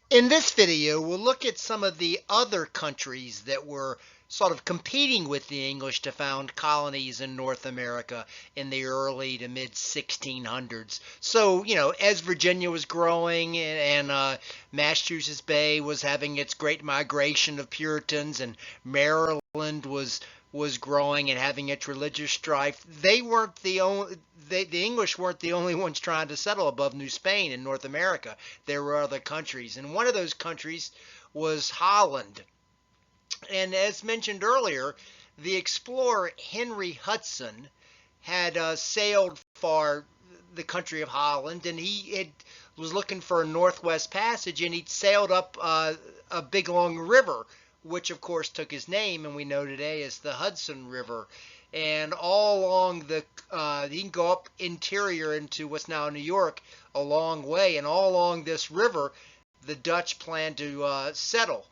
In this video, we'll look at some of the other countries that were sort of competing with the English to found colonies in North America in the early to mid 1600s. So, as Virginia was growing and Massachusetts Bay was having its great migration of Puritans and Maryland was growing and having its religious strife. They weren't the only the English weren't the only ones trying to settle above New Spain in North America. There were other countries, and one of those countries was Holland. And as mentioned earlier, the explorer Henry Hudson had sailed for the country of Holland, and was looking for a northwest passage, and he'd sailed up a big long river, which of course took his name, and we know today as the Hudson River. And all along you can go up interior into what's now New York a long way, and all along this river, the Dutch planned to settle.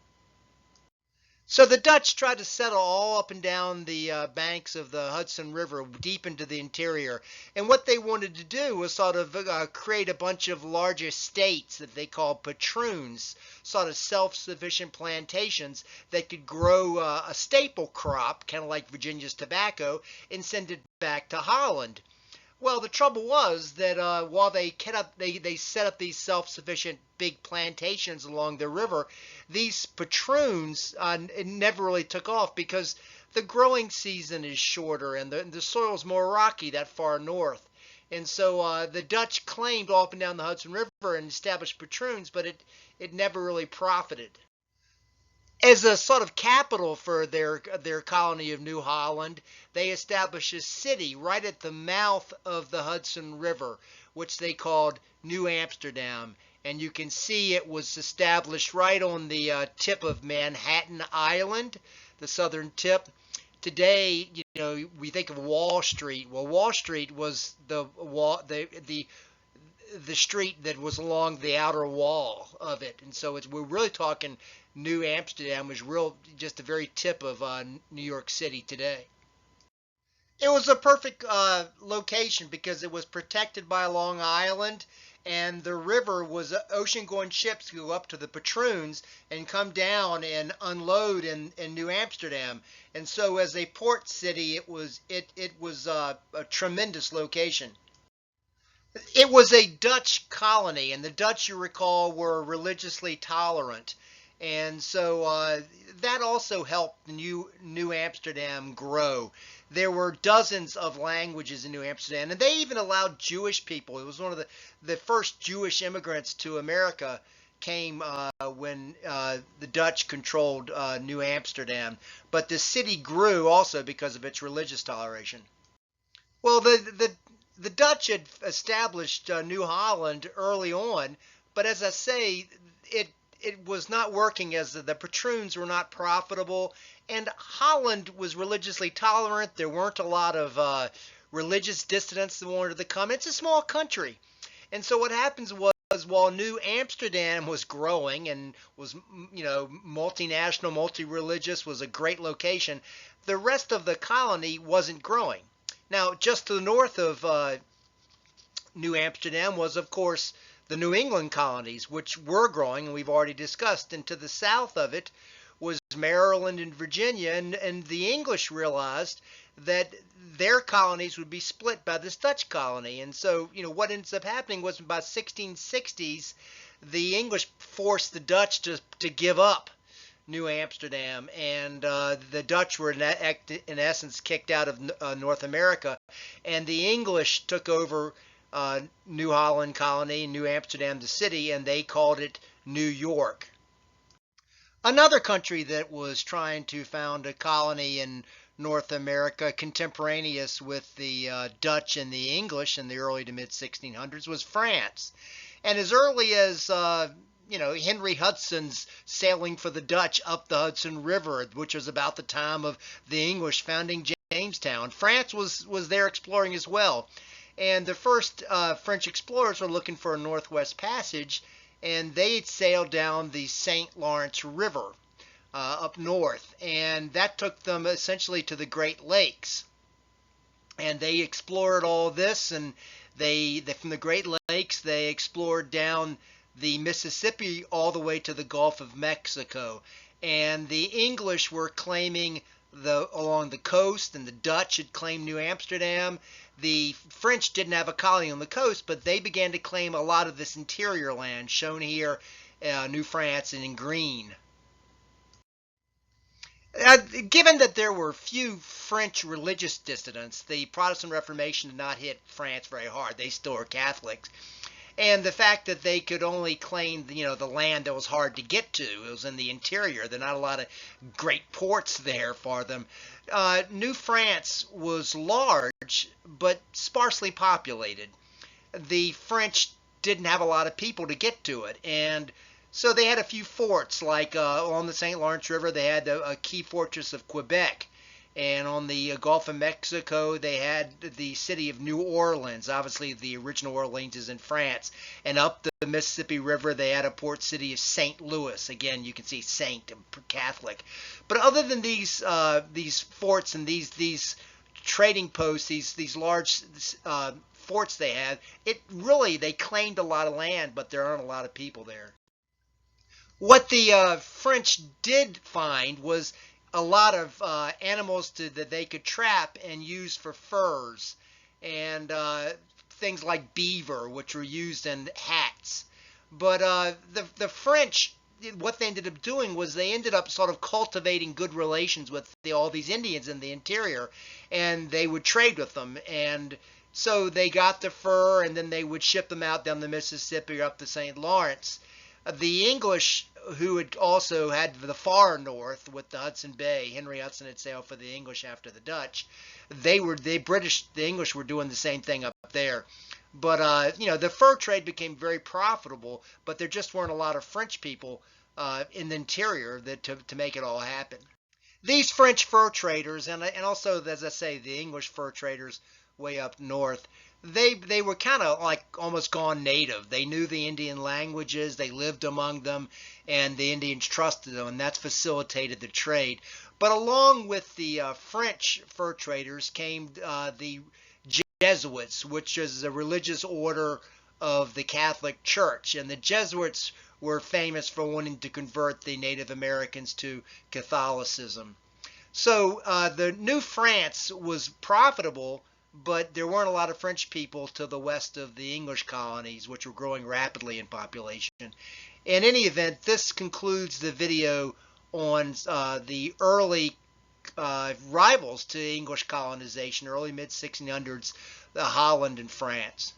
So the Dutch tried to settle all up and down the banks of the Hudson River, deep into the interior. And what they wanted to do was sort of create a bunch of large estates that they called patroons, sort of self-sufficient plantations that could grow a staple crop, kind of like Virginia's tobacco, and send it back to Holland. Well, the trouble was that while they set up these self-sufficient big plantations along the river, these patroons never really took off because the growing season is shorter and the soil's more rocky that far north. And so the Dutch claimed all up and down the Hudson River and established patroons, but it never really profited. As a sort of capital for their colony of New Holland, they established a city right at the mouth of the Hudson River, which they called New Amsterdam. And you can see it was established right on the tip of Manhattan Island, the southern tip. Today, we think of Wall Street. Well, Wall Street was the street that was along the outer wall of it, and so we're really talking New Amsterdam was just the very tip of New York City today. It was a perfect location because it was protected by a long island, and the river was ocean-going ships go up to the patroons and come down and unload in New Amsterdam. And so, as a port city, it was a tremendous location. It was a Dutch colony, and the Dutch, you recall, were religiously tolerant. And so that also helped New Amsterdam grow. There were dozens of languages in New Amsterdam, and they even allowed Jewish people. It was one of the first Jewish immigrants to America came when the Dutch controlled New Amsterdam. But the city grew also because of its religious toleration. Well, the Dutch had established New Holland early on, but as I say, it was not working as the patroons were not profitable, and Holland was religiously tolerant. There weren't a lot of religious dissidents that wanted to come. It's a small country. And so what happens was while New Amsterdam was growing and was, multinational, multi-religious, was a great location, the rest of the colony wasn't growing. Now, just to the north of New Amsterdam was, of course, the New England colonies, which were growing, and we've already discussed. And to the south of it was Maryland and Virginia, and the English realized that their colonies would be split by this Dutch colony. And so, what ends up happening was by 1660s, the English forced the Dutch to give up New Amsterdam, and the Dutch were in essence kicked out of North America, and the English took over New Holland colony, New Amsterdam the city, and they called it New York. Another country that was trying to found a colony in North America contemporaneous with the Dutch and the English in the early to mid 1600s was France. And as early as Henry Hudson's sailing for the Dutch up the Hudson River, which was about the time of the English founding Jamestown, France was there exploring as well. And the first French explorers were looking for a northwest passage, and they sailed down the St. Lawrence River up north, and that took them essentially to the Great Lakes. And they explored all this, and they from the Great Lakes, they explored down the Mississippi all the way to the Gulf of Mexico. And the English were claiming along the coast, and the Dutch had claimed New Amsterdam. The French didn't have a colony on the coast, but they began to claim a lot of this interior land, shown here, New France and in green. Given that there were few French religious dissidents, the Protestant Reformation did not hit France very hard. They still were Catholics. And the fact that they could only claim, the land that was hard to get to, it was in the interior. There are not a lot of great ports there for them. New France was large, but sparsely populated. The French didn't have a lot of people to get to it, and so they had a few forts, like on the St. Lawrence River, they had a key fortress of Quebec. And on the Gulf of Mexico, they had the city of New Orleans. Obviously, the original Orleans is in France. And up the Mississippi River, they had a port city of St. Louis. Again, you can see Saint, Catholic. But other than these forts and these trading posts, these large forts they had, they claimed a lot of land, but there aren't a lot of people there. What the French did find was a lot of animals that they could trap and use for furs, and things like beaver, which were used in hats. But the French, what they ended up doing was they ended up sort of cultivating good relations with all these Indians in the interior, and they would trade with them. And so they got the fur, and then they would ship them out down the Mississippi or up the St. Lawrence. The English, who had also had the far north with the Hudson Bay, Henry Hudson had sailed for the English after the Dutch. The English were doing the same thing up there. But the fur trade became very profitable, but there just weren't a lot of French people in the interior to make it all happen. These French fur traders, and also, as I say, the English fur traders way up north, they were kind of like almost gone native. They knew the Indian languages, they lived among them, and the Indians trusted them, and that's facilitated the trade. But along with the French fur traders came the Jesuits, which is a religious order of the Catholic Church. And the Jesuits were famous for wanting to convert the Native Americans to Catholicism. So the New France was profitable, but there weren't a lot of French people to the west of the English colonies, which were growing rapidly in population. In any event, this concludes the video on the early rivals to English colonization, early mid-1600s, Holland and France.